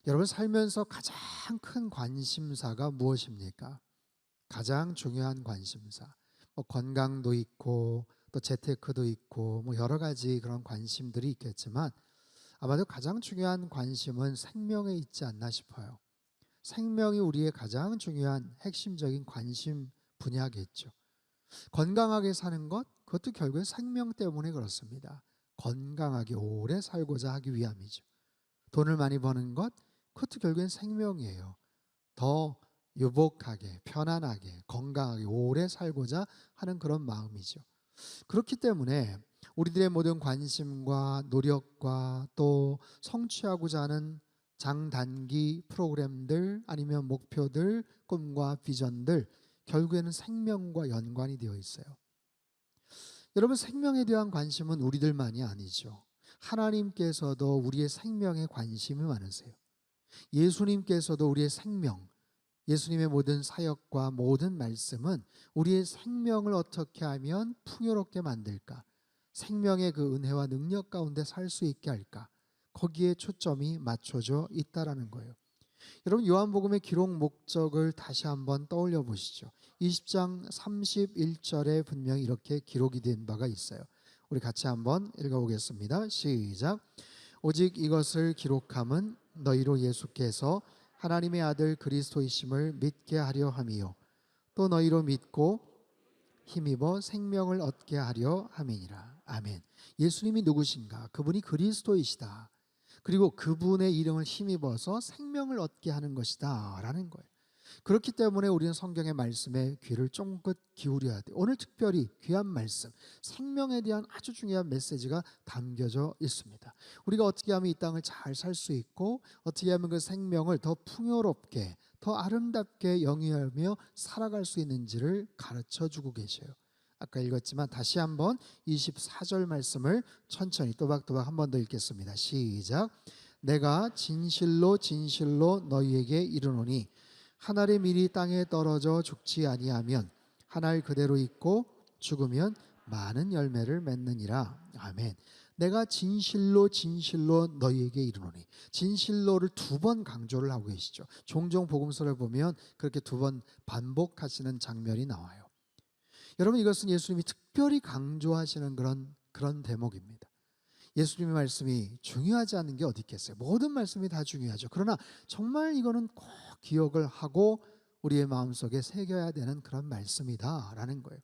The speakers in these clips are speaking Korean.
여러분 살면서 가장 큰 관심사가 무엇입니까? 가장 중요한 관심사. 뭐 건강도 있고 또 재테크도 있고 뭐 여러 가지 그런 관심들이 있겠지만 아마도 가장 중요한 관심은 생명에 있지 않나 싶어요. 생명이 우리의 가장 중요한 핵심적인 관심 분야겠죠. 건강하게 사는 것, 그것도 결국엔 생명 때문에 그렇습니다. 건강하게 오래 살고자 하기 위함이죠. 돈을 많이 버는 것, 그것도 결국엔 생명이에요. 더 유복하게, 편안하게, 건강하게 오래 살고자 하는 그런 마음이죠. 그렇기 때문에 우리들의 모든 관심과 노력과 또 성취하고자 하는 장단기 프로그램들 아니면 목표들, 꿈과 비전들 결국에는 생명과 연관이 되어 있어요. 여러분 생명에 대한 관심은 우리들만이 아니죠. 하나님께서도 우리의 생명에 관심이 많으세요. 예수님께서도 우리의 생명, 예수님의 모든 사역과 모든 말씀은 우리의 생명을 어떻게 하면 풍요롭게 만들까? 생명의 그 은혜와 능력 가운데 살 수 있게 할까? 거기에 초점이 맞춰져 있다라는 거예요. 여러분 요한복음의 기록 목적을 다시 한번 떠올려 보시죠. 20장 31절에 분명히 이렇게 기록이 된 바가 있어요. 우리 같이 한번 읽어보겠습니다. 시작. 오직 이것을 기록함은 너희로 예수께서 하나님의 아들 그리스도이심을 믿게 하려 함이요 또 너희로 믿고 힘입어 생명을 얻게 하려 함이니라. 아멘. 예수님이 누구신가? 그분이 그리스도이시다. 그리고 그분의 이름을 힘입어서 생명을 얻게 하는 것이다 라는 거예요. 그렇기 때문에 우리는 성경의 말씀에 귀를 쫑긋 기울여야 돼요. 오늘 특별히 귀한 말씀, 생명에 대한 아주 중요한 메시지가 담겨져 있습니다. 우리가 어떻게 하면 이 땅을 잘 살 수 있고 어떻게 하면 그 생명을 더 풍요롭게 더 아름답게 영위하며 살아갈 수 있는지를 가르쳐 주고 계셔요. 아까 읽었지만 다시 한번 24절 말씀을 천천히 또박또박 한 번 더 읽겠습니다. 시작. 내가 진실로 진실로 너희에게 이르노니 한 알의 밀이 땅에 떨어져 죽지 아니하면 한 알 그대로 있고 죽으면 많은 열매를 맺느니라. 아멘. 내가 진실로 진실로 너희에게 이르노니, 진실로를 두 번 강조를 하고 계시죠. 종종 복음서를 보면 그렇게 두 번 반복하시는 장면이 나와요. 여러분 이것은 예수님이 특별히 강조하시는 그런 대목입니다. 예수님의 말씀이 중요하지 않은 게 어디 있겠어요? 모든 말씀이 다 중요하죠. 그러나 정말 이거는 꼭 기억을 하고 우리의 마음속에 새겨야 되는 그런 말씀이다라는 거예요.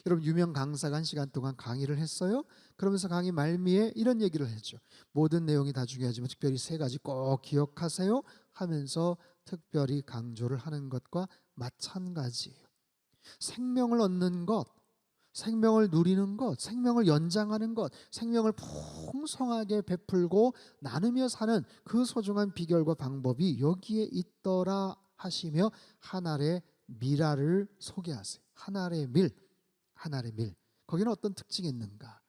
여러분 유명 강사가 한 시간 동안 강의를 했어요. 그러면서 강의 말미에 이런 얘기를 했죠. 모든 내용이 다 중요하지만 특별히 세 가지 꼭 기억하세요 하면서 특별히 강조를 하는 것과 마찬가지예요. 생명을 얻는 것, 생명을 누리는 것, 생명을 연장하는 것, 생명을 풍성하게 베풀고 나누며 사는 그 소중한 비결과 방법이 여기에 있더라 하시며 한 알의 미랄을 소개하세요. 한 알의 밀, 한 알의 밀. 거기는 어떤 특징이 있는가?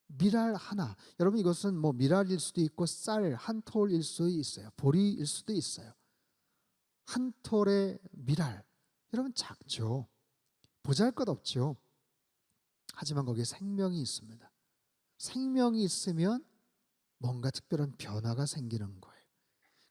미랄 하나. 여러분 이것은 뭐 미랄일 수도 있고 쌀 한 톨일 수도 있어요. 보리일 수도 있어요. 한 톨의 미랄. 여러분 작죠. 보잘것없죠. 하지만 거기에 생명이 있습니다. 생명이 있으면 뭔가 특별한 변화가 생기는 거예요.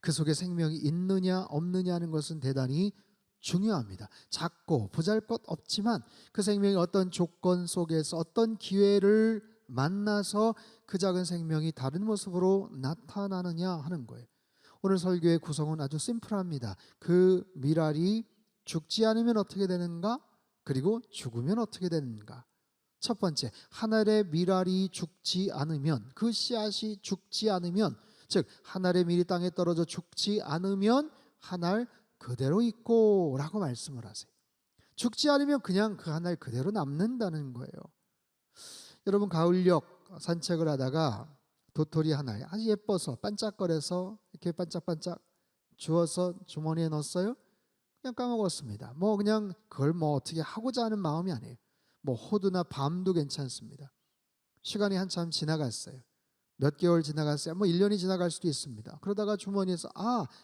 그 속에 생명이 있느냐 없느냐 하는 것은 대단히 중요합니다. 작고 보잘것없지만 그 생명이 어떤 조건 속에서 어떤 기회를 만나서 그 작은 생명이 다른 모습으로 나타나느냐 하는 거예요. 오늘 설교의 구성은 아주 심플합니다. 그 미랄이 죽지 않으면 어떻게 되는가? 그리고 죽으면 어떻게 되는가? 첫 번째, 한 알의 미랄이 죽지 않으면, 그 씨앗이 죽지 않으면, 즉 한 알의 밀이 땅에 떨어져 죽지 않으면 한 알 그대로 있고 라고 말씀을 하세요. 죽지 않으면 그냥 그 한 알 그대로 남는다는 거예요. 여러분 가을녘 산책을 하다가 도토리 한 알 아주 예뻐서 반짝거려서 이렇게 반짝반짝 주워서 주머니에 넣었어요. 그냥 까먹었습니다. 뭐 그냥 그걸 뭐 어떻게 하고자 하는 마음이 아니에요. 뭐 호두나 밤도 괜찮습니다. 시간이 한참 지나갔어요. 몇 개월 지나갔어요. 뭐 1년이 지나갈 수도 있습니다. 그러다가 주머니에서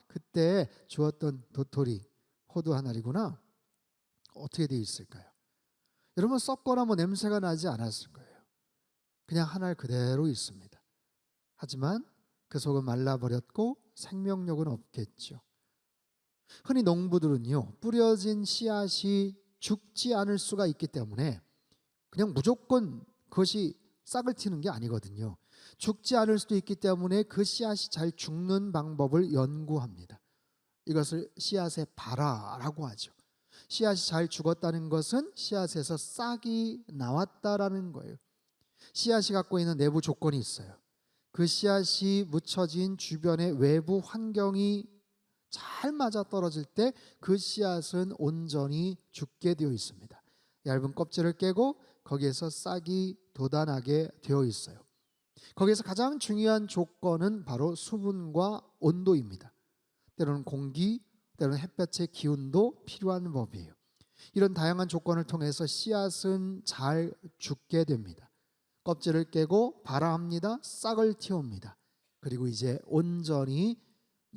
그때 주었던 도토리 호두 한 알이구나. 어떻게 되어 있을까요? 여러분 썩거나 뭐 냄새가 나지 않았을 거예요. 그냥 한 알 그대로 있습니다. 하지만 그 속은 말라버렸고 생명력은 없겠죠. 흔히 농부들은요, 뿌려진 씨앗이 죽지 않을 수가 있기 때문에 그냥 무조건 그것이 싹을 틔는 게 아니거든요. 죽지 않을 수도 있기 때문에 그 씨앗이 잘 죽는 방법을 연구합니다. 이것을 씨앗의 발화라고 하죠. 씨앗이 잘 죽었다는 것은 씨앗에서 싹이 나왔다라는 거예요. 씨앗이 갖고 있는 내부 조건이 있어요. 그 씨앗이 묻혀진 주변의 외부 환경이 잘 맞아 떨어질 때 그 씨앗은 온전히 죽게 되어 있습니다. 얇은 껍질을 깨고 거기에서 싹이 돋아나게 되어 있어요. 거기에서 가장 중요한 조건은 바로 수분과 온도입니다. 때로는 공기, 때로는 햇볕의 기운도 필요한 법이에요. 이런 다양한 조건을 통해서 씨앗은 잘 죽게 됩니다. 껍질을 깨고 발화합니다. 싹을 틔웁니다. 그리고 이제 온전히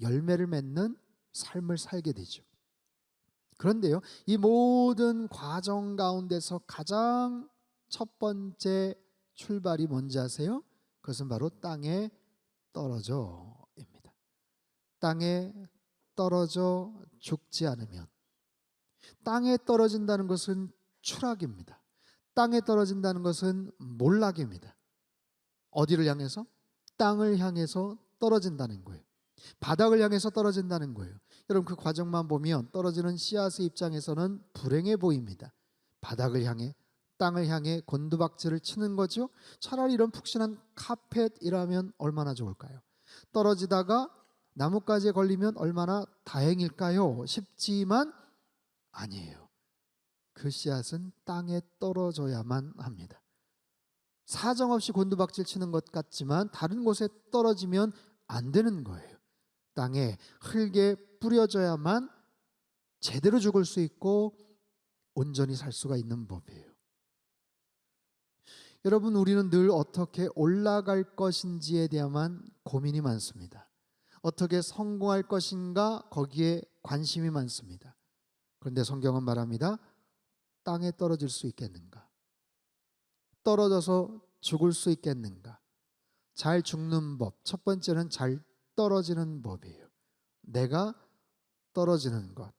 열매를 맺는 삶을 살게 되죠. 그런데요, 이 모든 과정 가운데서 가장 첫 번째 출발이 뭔지 아세요? 그것은 바로 땅에 떨어져입니다. 땅에 떨어져 죽지 않으면, 땅에 떨어진다는 것은 추락입니다. 땅에 떨어진다는 것은 몰락입니다. 어디를 향해서? 땅을 향해서 떨어진다는 거예요. 바닥을 향해서 떨어진다는 거예요. 여러분, 그 과정만 보면 떨어지는 씨앗의 입장에서는 불행해 보입니다. 바닥을 향해, 땅을 향해 곤두박질을 치는 거죠. 차라리 이런 푹신한 카펫이라면 얼마나 좋을까요? 떨어지다가 나뭇가지에 걸리면 얼마나 다행일까요? 싶지만 아니에요. 그 씨앗은 땅에 떨어져야만 합니다. 사정없이 곤두박질 치는 것 같지만 다른 곳에 떨어지면 안 되는 거예요. 땅에 흙에 뿌려져야만 제대로 죽을 수 있고 온전히 살 수가 있는 법이에요. 여러분, 우리는 늘 어떻게 올라갈 것인지에 대한 고민이 많습니다. 어떻게 성공할 것인가, 거기에 관심이 많습니다. 그런데 성경은 말합니다. 땅에 떨어질 수 있겠는가? 떨어져서 죽을 수 있겠는가? 잘 죽는 법, 첫 번째는 잘 떨어지는 법이에요. 내가 떨어지는 것,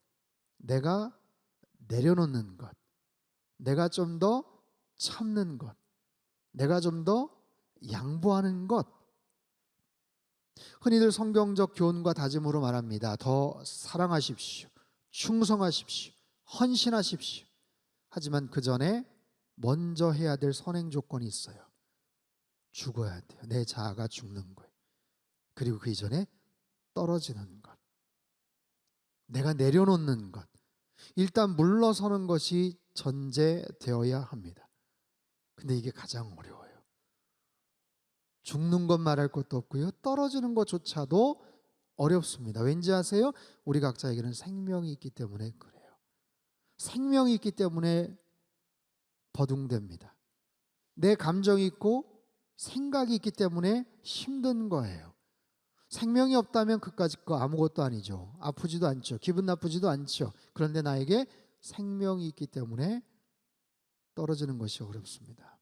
내가 내려놓는 것, 내가 좀 더 참는 것, 내가 좀 더 양보하는 것. 흔히들 성경적 교훈과 다짐으로 말합니다. 더 사랑하십시오. 충성하십시오. 헌신하십시오. 하지만 그 전에 먼저 해야 될 선행 조건이 있어요. 죽어야 돼요. 내 자아가 죽는 거예요. 그리고 그 이전에 떨어지는 것, 내가 내려놓는 것, 일단 물러서는 것이 전제되어야 합니다. 근데 이게 가장 어려워요. 죽는 것 말할 것도 없고요, 떨어지는 것조차도 어렵습니다. 왠지 아세요? 우리 각자에게는 생명이 있기 때문에 그래요. 생명이 있기 때문에 버둥댑니다. 내 감정이 있고 생각이 있기 때문에 힘든 거예요. 생명이 없다면 그까짓 거 아무것도 아니죠. 아프지도 않죠. 기분 나쁘지도 않죠. 그런데 나에게 생명이 있기 때문에 떨어지는 것이 어렵습니다.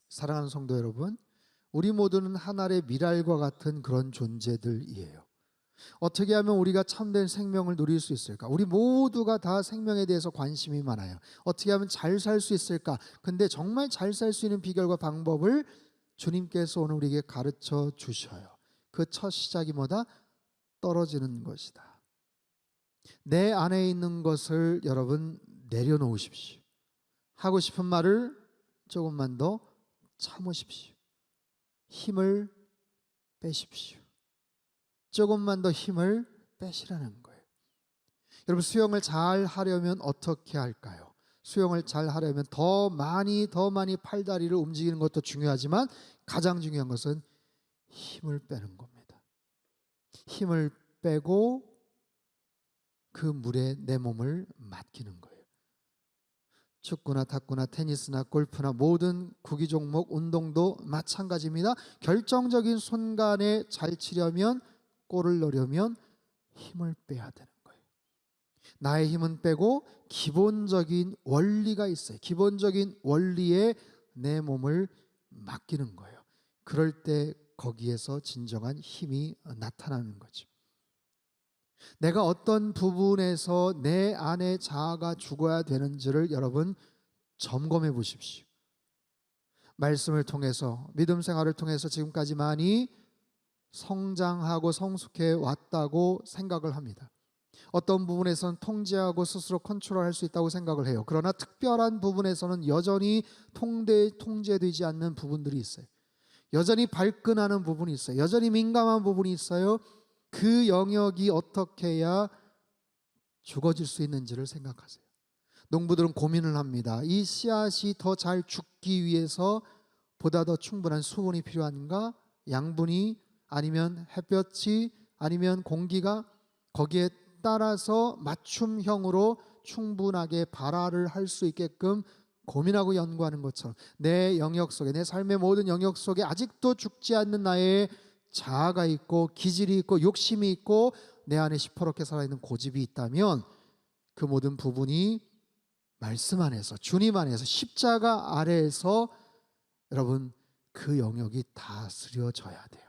사랑하는 성도 여러분, 우리 모두는 하늘의 미랄과 같은 그런 존재들이에요. 어떻게 하면 우리가 참된 생명을 누릴 수 있을까? 우리 모두가 다 생명에 대해서 관심이 많아요. 어떻게 하면 잘 살 수 있을까? 근데 정말 잘 살 수 있는 비결과 방법을 주님께서 오늘 우리에게 가르쳐 주셔요. 그 첫 시작이 뭐다? 떨어지는 것이다. 내 안에 있는 것을 여러분 내려놓으십시오. 하고 싶은 말을 조금만 더 참으십시오. 힘을 빼십시오. 조금만 더 힘을 빼시라는 거예요. 여러분, 수영을 잘 하려면 어떻게 할까요? 수영을 잘 하려면 더 많이 팔다리를 움직이는 것도 중요하지만 가장 중요한 것은 힘을 빼는 겁니다. 힘을 빼고 그 물에 내 몸을 맡기는 거예요. 축구나 탁구나 테니스나 골프나 모든 구기 종목, 운동도 마찬가지입니다. 결정적인 순간에 잘 치려면, 골을 넣으려면 힘을 빼야 되는 거예요. 나의 힘은 빼고 기본적인 원리가 있어요. 기본적인 원리에 내 몸을 맡기는 거예요. 그럴 때 거기에서 진정한 힘이 나타나는 거죠. 내가 어떤 부분에서 내 안의 자아가 죽어야 되는지를 여러분 점검해 보십시오. 말씀을 통해서, 믿음 생활을 통해서 지금까지 많이 성장하고 성숙해 왔다고 생각을 합니다. 어떤 부분에서는 통제하고 스스로 컨트롤할 수 있다고 생각을 해요. 그러나 특별한 부분에서는 여전히 통제되지 않는 부분들이 있어요. 여전히 발끈하는 부분이 있어요. 여전히 민감한 부분이 있어요. 그 영역이 어떻게 해야 죽어질 수 있는지를 생각하세요. 농부들은 고민을 합니다. 이 씨앗이 더 잘 죽기 위해서 보다 더 충분한 수분이 필요한가? 양분이, 아니면 햇볕이, 아니면 공기가, 거기에 따라서 맞춤형으로 충분하게 발화를 할 수 있게끔 고민하고 연구하는 것처럼 내 영역 속에, 내 삶의 모든 영역 속에 아직도 죽지 않는 나의 자아가 있고 기질이 있고 욕심이 있고 내 안에 시퍼렇게 살아있는 고집이 있다면 그 모든 부분이 말씀 안에서, 주님 안에서, 십자가 아래에서 여러분 그 영역이 다스려져야 돼요.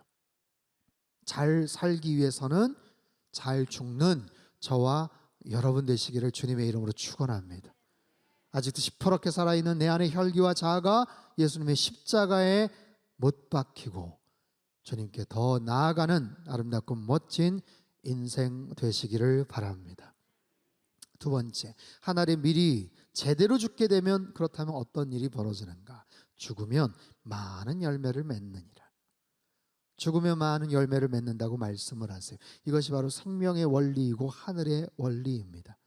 잘 살기 위해서는 잘 죽는 저와 여러분 되시기를 주님의 이름으로 축원합니다. 아직도 시퍼렇게 살아있는 내 안의 혈기와 자아가 예수님의 십자가에 못 박히고 주님께 더 나아가는 아름답고 멋진 인생 되시기를 바랍니다. 두 번째, 하나님 미리 제대로 죽게 되면 그렇다면 어떤 일이 벌어지는가? 죽으면 많은 열매를 맺느니라. 죽으면 많은 열매를 맺는다고 말씀을 하세요. 이것이 바로 생명의 원리이고 하늘의 원리입니다.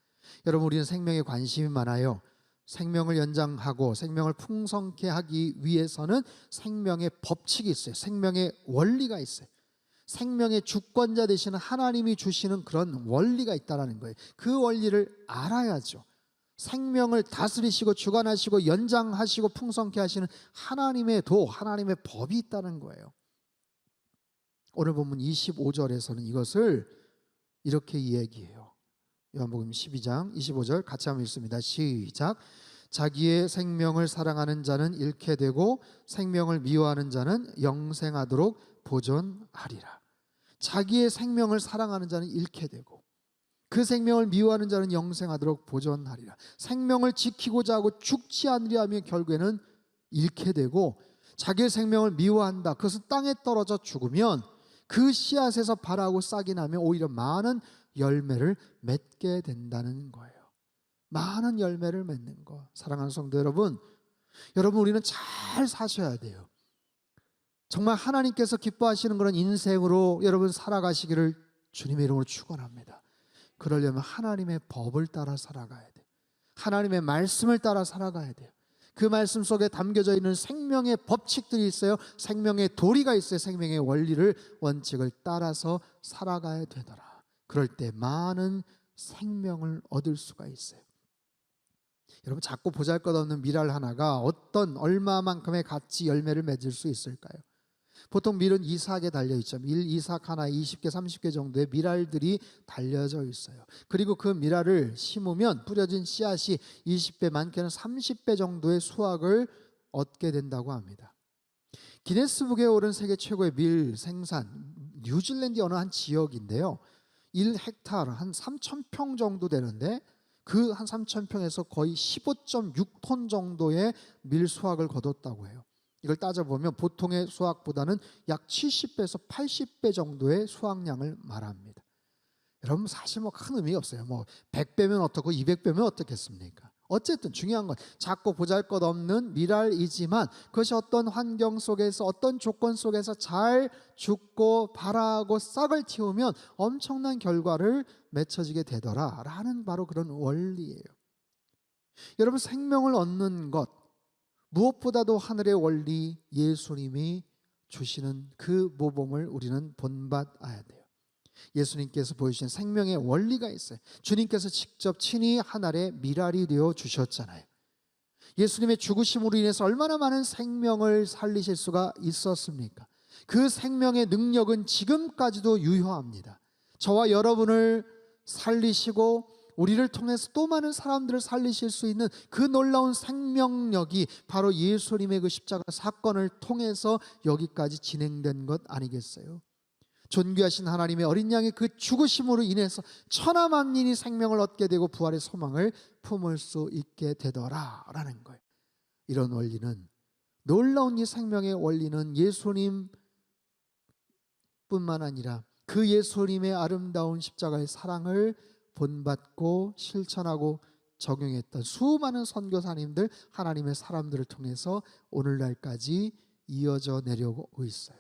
여러분, 우리는 생명에 관심이 많아요. 생명을 연장하고 생명을 풍성케 하기 위해서는 생명의 법칙이 있어요. 생명의 원리가 있어요. 생명의 주권자 되시는 하나님이 주시는 그런 원리가 있다는 거예요. 그 원리를 알아야죠. 생명을 다스리시고 주관하시고 연장하시고 풍성케 하시는 하나님의 도, 하나님의 법이 있다는 거예요. 오늘 본문 25절에서는 이것을 이렇게 이야기해요. 요한복음 12장 25절 같이 한번 읽습니다. 시작. 자기의 생명을 사랑하는 자는 잃게 되고 생명을 미워하는 자는 영생하도록 보존하리라. 자기의 생명을 사랑하는 자는 잃게 되고 그 생명을 미워하는 자는 영생하도록 보존하리라. 생명을 지키고자 하고 죽지 않으려 하면 결국에는 잃게 되고, 자기의 생명을 미워한다, 그것은 땅에 떨어져 죽으면 그 씨앗에서 발하고 싹이 나면 오히려 많은 열매를 맺게 된다는 거예요. 많은 열매를 맺는 거. 사랑하는 성도 여러분, 우리는 잘 사셔야 돼요. 정말 하나님께서 기뻐하시는 그런 인생으로 여러분 살아가시기를 주님의 이름으로 축원합니다. 그러려면 하나님의 법을 따라 살아가야 돼요. 하나님의 말씀을 따라 살아가야 돼요. 그 말씀 속에 담겨져 있는 생명의 법칙들이 있어요. 생명의 도리가 있어요. 생명의 원리를, 원칙을 따라서 살아가야 되더라. 그럴 때 많은 생명을 얻을 수가 있어요. 여러분, 작고 보잘것없는 밀알 하나가 얼마만큼의 가치 열매를 맺을 수 있을까요? 보통 밀은 이삭에 달려있죠. 이삭 하나 20개 30개 정도의 밀알들이 달려져 있어요. 그리고 그 밀알을 심으면 뿌려진 씨앗이 20배, 많게는 30배 정도의 수확을 얻게 된다고 합니다. 기네스북에 오른 세계 최고의 밀 생산, 뉴질랜드 어느 한 지역인데요, 1헥타르 한 3,000평 정도 되는데 그 한 3,000평에서 거의 15.6톤 정도의 밀 수확을 거뒀다고 해요. 이걸 따져보면 보통의 수확보다는 약 70배에서 80배 정도의 수확량을 말합니다. 여러분, 사실 큰 의미 없어요. 100배면 어떻고 200배면 어떻겠습니까? 어쨌든 중요한 건 작고 보잘것없는 밀알이지만 그것이 어떤 환경 속에서, 어떤 조건 속에서 잘 죽고 발하고 싹을 틔우면 엄청난 결과를 맺혀지게 되더라라는 바로 그런 원리예요. 여러분, 생명을 얻는 것, 무엇보다도 하늘의 원리, 예수님이 주시는 그 모범을 우리는 본받아야 돼요. 예수님께서 보여주신 생명의 원리가 있어요. 주님께서 직접 친히 하늘의 밀알이 되어 주셨잖아요. 예수님의 죽으심으로 인해서 얼마나 많은 생명을 살리실 수가 있었습니까? 그 생명의 능력은 지금까지도 유효합니다. 저와 여러분을 살리시고 우리를 통해서 또 많은 사람들을 살리실 수 있는 그 놀라운 생명력이 바로 예수님의 그 십자가 사건을 통해서 여기까지 진행된 것 아니겠어요? 존귀하신 하나님의 어린 양의 그 죽으심으로 인해서 천하 만민이 생명을 얻게 되고 부활의 소망을 품을 수 있게 되더라라는 거예요. 이런 원리는, 놀라운 이 생명의 원리는 예수님뿐만 아니라 그 예수님의 아름다운 십자가의 사랑을 본받고 실천하고 적용했던 수많은 선교사님들, 하나님의 사람들을 통해서 오늘날까지 이어져 내려오고 있어요.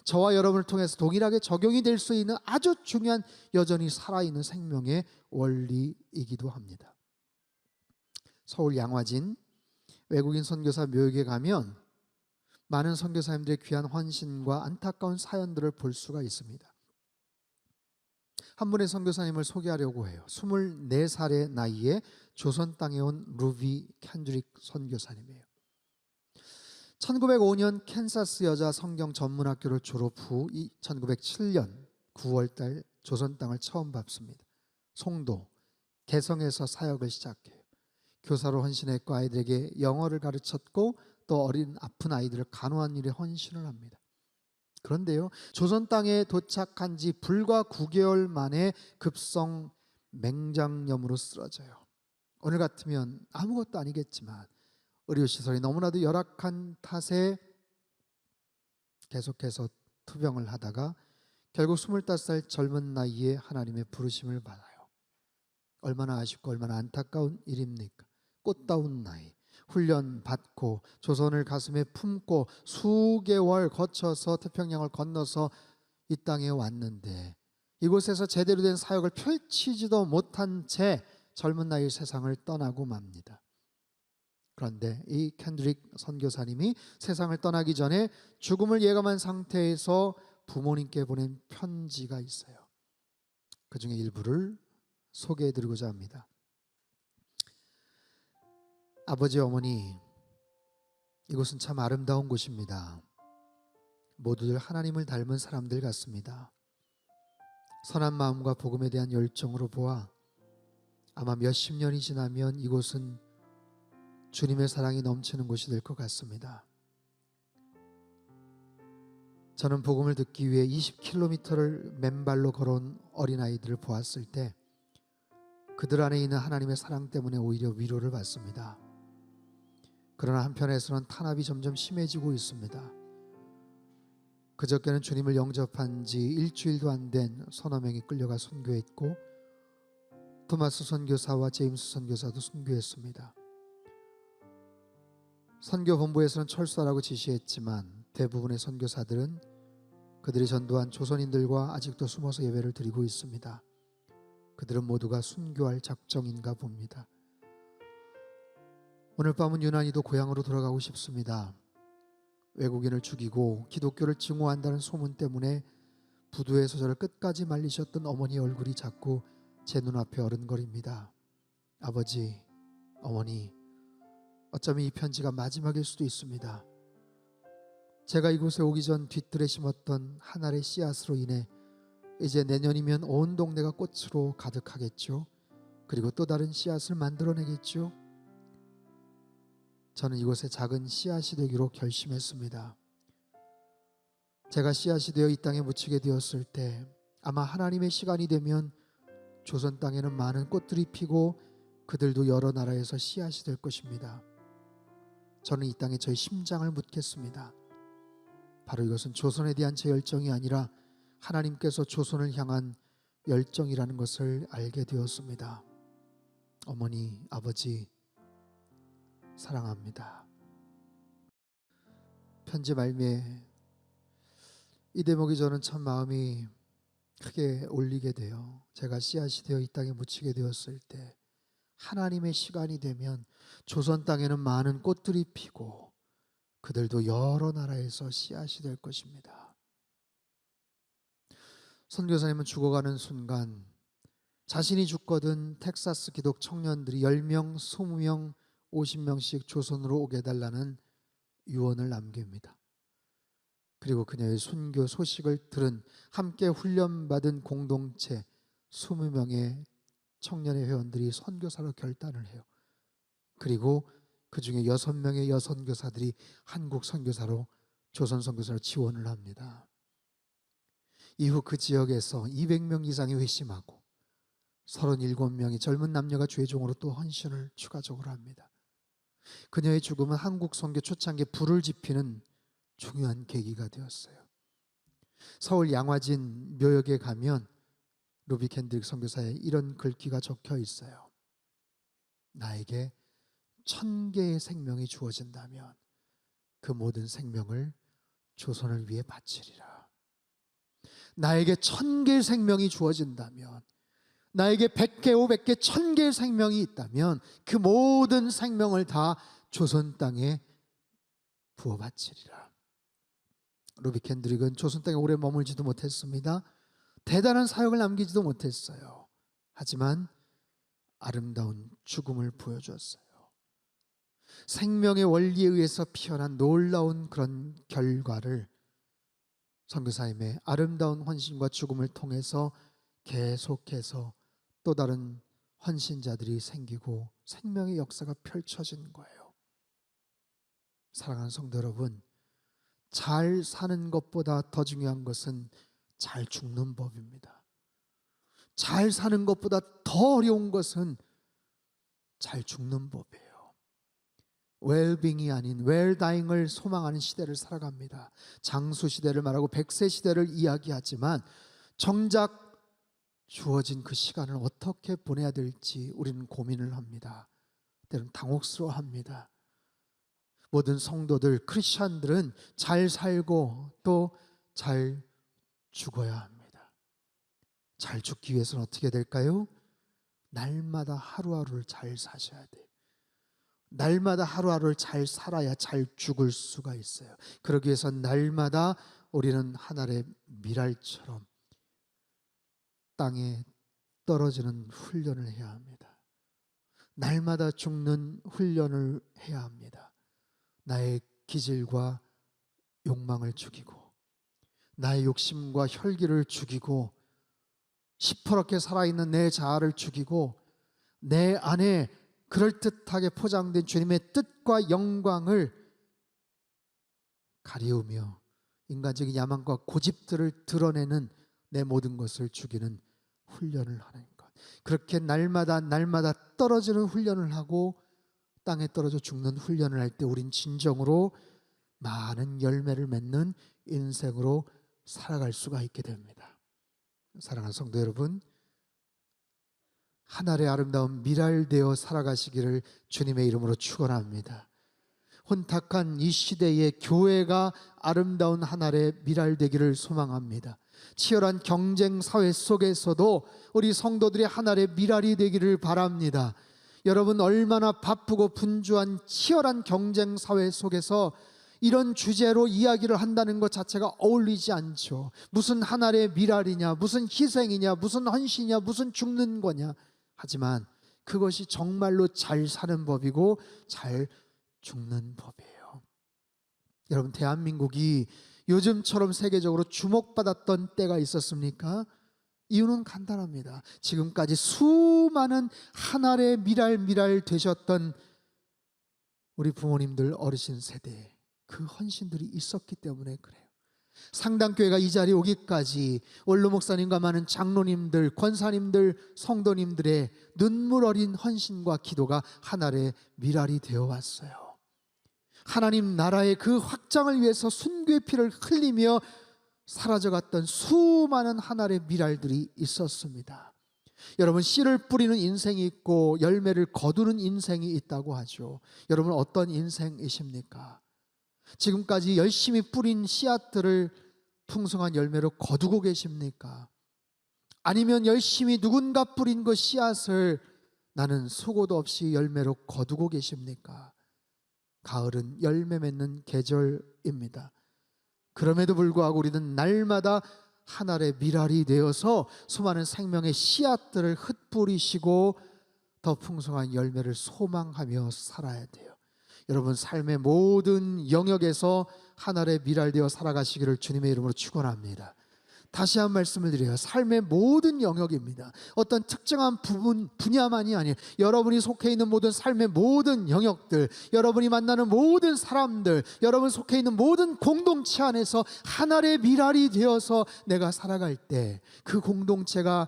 저와 여러분을 통해서 동일하게 적용이 될 수 있는 아주 중요한, 여전히 살아있는 생명의 원리이기도 합니다. 서울 양화진 외국인 선교사 묘역에 가면 많은 선교사님들의 귀한 헌신과 안타까운 사연들을 볼 수가 있습니다. 한 분의 선교사님을 소개하려고 해요. 24살의 나이에 조선 땅에 온 루비 캔드릭 선교사님이에요. 1905년 캔사스 여자 성경 전문학교를 졸업 후 1907년 9월달 조선 땅을 처음 밟습니다. 송도, 개성에서 사역을 시작해요. 교사로 헌신했고 아이들에게 영어를 가르쳤고 또 어린 아픈 아이들을 간호한 일에 헌신을 합니다. 그런데요, 조선 땅에 도착한 지 불과 9개월 만에 급성 맹장염으로 쓰러져요. 오늘 같으면 아무것도 아니겠지만 의료시설이 너무나도 열악한 탓에 계속해서 투병을 하다가 결국 25살 젊은 나이에 하나님의 부르심을 받아요. 얼마나 아쉽고 얼마나 안타까운 일입니까? 꽃다운 나이, 훈련 받고 조선을 가슴에 품고 수개월 거쳐서 태평양을 건너서 이 땅에 왔는데 이곳에서 제대로 된 사역을 펼치지도 못한 채 젊은 나이에 세상을 떠나고 맙니다. 그런데 이 캔드릭 선교사님이 세상을 떠나기 전에 죽음을 예감한 상태에서 부모님께 보낸 편지가 있어요. 그 중에 일부를 소개해드리고자 합니다. 아버지, 어머니, 이곳은 참 아름다운 곳입니다. 모두들 하나님을 닮은 사람들 같습니다. 선한 마음과 복음에 대한 열정으로 보아 아마 몇십 년이 지나면 이곳은 주님의 사랑이 넘치는 곳이 될 것 같습니다. 저는 복음을 듣기 위해 20km를 맨발로 걸어온 어린아이들을 보았을 때 그들 안에 있는 하나님의 사랑 때문에 오히려 위로를 받습니다. 그러나 한편에서는 탄압이 점점 심해지고 있습니다. 그저께는 주님을 영접한 지 일주일도 안 된 서너 명이 끌려가 순교했고 토마스 선교사와 제임스 선교사도 순교했습니다. 선교본부에서는 철수하라고 지시했지만 대부분의 선교사들은 그들이 전도한 조선인들과 아직도 숨어서 예배를 드리고 있습니다. 그들은 모두가 순교할 작정인가 봅니다. 오늘 밤은 유난히도 고향으로 돌아가고 싶습니다. 외국인을 죽이고 기독교를 증오한다는 소문 때문에 부두에서 저를 끝까지 말리셨던 어머니의 얼굴이 자꾸 제 눈앞에 어른거립니다. 아버지, 어머니, 어쩌면 이 편지가 마지막일 수도 있습니다. 제가 이곳에 오기 전 뒤뜰에 심었던 한 알의 씨앗으로 인해 이제 내년이면 온 동네가 꽃으로 가득하겠죠. 그리고 또 다른 씨앗을 만들어내겠죠. 저는 이곳에 작은 씨앗이 되기로 결심했습니다. 제가 씨앗이 되어 이 땅에 묻히게 되었을 때 아마 하나님의 시간이 되면 조선 땅에는 많은 꽃들이 피고 그들도 여러 나라에서 씨앗이 될 것입니다. 저는 이 땅에 저의 심장을 묻겠습니다. 바로 이것은 조선에 대한 제 열정이 아니라 하나님께서 조선을 향한 열정이라는 것을 알게 되었습니다. 어머니, 아버지, 사랑합니다. 편지 말미에 이 대목이 저는 참 마음이 크게 울리게 돼요. 제가 씨앗이 되어 이 땅에 묻히게 되었을 때 하나님의 시간이 되면 조선 땅에는 많은 꽃들이 피고 그들도 여러 나라에서 씨앗이 될 것입니다. 선교사님은 죽어가는 순간 자신이 죽거든 텍사스 기독 청년들이 10명, 20명, 50명씩 조선으로 오게 해달라는 유언을 남깁니다. 그리고 그녀의 순교 소식을 들은 함께 훈련받은 공동체 20명의 청년의 회원들이 선교사로 결단을 해요. 그리고 그 중에 6명의 여선교사들이 한국 선교사로, 조선 선교사로 지원을 합니다. 이후 그 지역에서 200명 이상이 회심하고 37명의 젊은 남녀가 죄종으로 또 헌신을 추가적으로 합니다. 그녀의 죽음은 한국 선교 초창기에 불을 지피는 중요한 계기가 되었어요. 서울 양화진 묘역에 가면 루비 켄드릭 선교사의 이런 글귀가 적혀 있어요. 나에게 1000개의 생명이 주어진다면 그 모든 생명을 조선을 위해 바치리라. 나에게 1000개의 생명이 주어진다면, 나에게 100개, 500개, 1000개의 생명이 있다면 그 모든 생명을 다 조선 땅에 부어 바치리라. 루비 켄드릭은 조선 땅에 오래 머물지도 못했습니다. 대단한 사역을 남기지도 못했어요. 하지만 아름다운 죽음을 보여주었어요. 생명의 원리에 의해서 피어난 놀라운 그런 결과를 선교사님의 아름다운 헌신과 죽음을 통해서 계속해서 또 다른 헌신자들이 생기고 생명의 역사가 펼쳐진 거예요. 사랑하는 성도 여러분, 잘 사는 것보다 더 중요한 것은 잘 죽는 법입니다. 잘 사는 것보다 더 어려운 것은 잘 죽는 법이에요. 웰빙이 아닌 웰다잉을 소망하는 시대를 살아갑니다. 장수 시대를 말하고 100세 시대를 이야기하지만 정작 주어진 그 시간을 어떻게 보내야 될지 우리는 고민을 합니다. 때로는 당혹스러워합니다. 모든 성도들, 크리스찬들은 잘 살고 또 잘 죽어야 합니다. 잘 죽기 위해서는 어떻게 될까요? 날마다 하루하루를 잘 사셔야 돼요. 날마다 하루하루를 잘 살아야 잘 죽을 수가 있어요. 그러기 위해서 날마다 우리는 하늘의 미랄처럼 땅에 떨어지는 훈련을 해야 합니다. 날마다 죽는 훈련을 해야 합니다. 나의 기질과 욕망을 죽이고 나의 욕심과 혈기를 죽이고 시퍼렇게 살아있는 내 자아를 죽이고 내 안에 그럴듯하게 포장된 주님의 뜻과 영광을 가리우며 인간적인 야망과 고집들을 드러내는 내 모든 것을 죽이는 훈련을 하는 것. 그렇게 날마다 떨어지는 훈련을 하고 땅에 떨어져 죽는 훈련을 할 때 우린 진정으로 많은 열매를 맺는 인생으로 살아갈 수가 있게 됩니다. 사랑하는 성도 여러분, 하늘의 아름다운 미랄되어 살아가시기를 주님의 이름으로 축원합니다. 혼탁한 이 시대의 교회가 아름다운 하늘의 미랄되기를 소망합니다. 치열한 경쟁 사회 속에서도 우리 성도들이 하늘의 미랄이 되기를 바랍니다. 여러분, 얼마나 바쁘고 분주한 치열한 경쟁 사회 속에서 이런 주제로 이야기를 한다는 것 자체가 어울리지 않죠. 무슨 하늘의 미랄이냐, 무슨 희생이냐, 무슨 헌신이냐, 무슨 죽는 거냐. 하지만 그것이 정말로 잘 사는 법이고 잘 죽는 법이에요. 여러분, 대한민국이 요즘처럼 세계적으로 주목받았던 때가 있었습니까? 이유는 간단합니다. 지금까지 수많은 하늘의 미랄 되셨던 우리 부모님들, 어르신 세대에 그 헌신들이 있었기 때문에 그래요. 상당교회가 이 자리에 오기까지 원로 목사님과 많은 장로님들, 권사님들, 성도님들의 눈물 어린 헌신과 기도가 하늘의 미랄이 되어 왔어요. 하나님 나라의 그 확장을 위해서 순교의 피를 흘리며 사라져갔던 수많은 하늘의 미랄들이 있었습니다. 여러분, 씨를 뿌리는 인생이 있고 열매를 거두는 인생이 있다고 하죠. 여러분, 어떤 인생이십니까? 지금까지 열심히 뿌린 씨앗들을 풍성한 열매로 거두고 계십니까? 아니면 열심히 누군가 뿌린 그 씨앗을 나는 수고도 없이 열매로 거두고 계십니까? 가을은 열매 맺는 계절입니다. 그럼에도 불구하고 우리는 날마다 하늘의 미랄이 되어서 수많은 생명의 씨앗들을 흩뿌리시고 더 풍성한 열매를 소망하며 살아야 돼요. 여러분, 삶의 모든 영역에서 하늘의 미랄되어 살아가시기를 주님의 이름으로 축원합니다. 다시 한 말씀을 드려요. 삶의 모든 영역입니다. 어떤 특정한 분야만이 아니에요. 여러분이 속해 있는 모든 삶의 모든 영역들, 여러분이 만나는 모든 사람들, 여러분 속해 있는 모든 공동체 안에서 하나의 미랄이 되어서 내가 살아갈 때 그 공동체가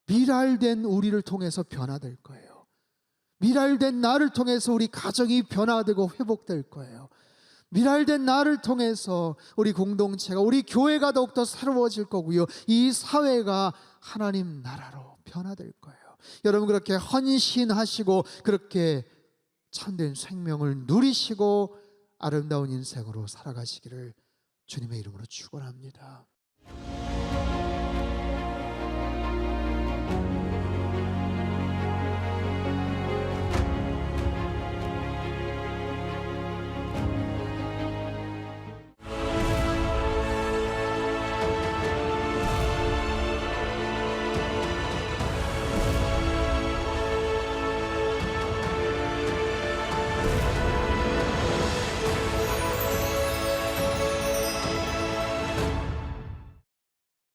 미랄된 우리를 통해서 변화될 거예요. 미랄된 나를 통해서 우리 가정이 변화되고 회복될 거예요. 미랄된 나를 통해서 우리 공동체가, 우리 교회가 더욱더 새로워질 거고요, 이 사회가 하나님 나라로 변화될 거예요. 여러분 그렇게 헌신하시고 그렇게 참된 생명을 누리시고 아름다운 인생으로 살아가시기를 주님의 이름으로 축원합니다.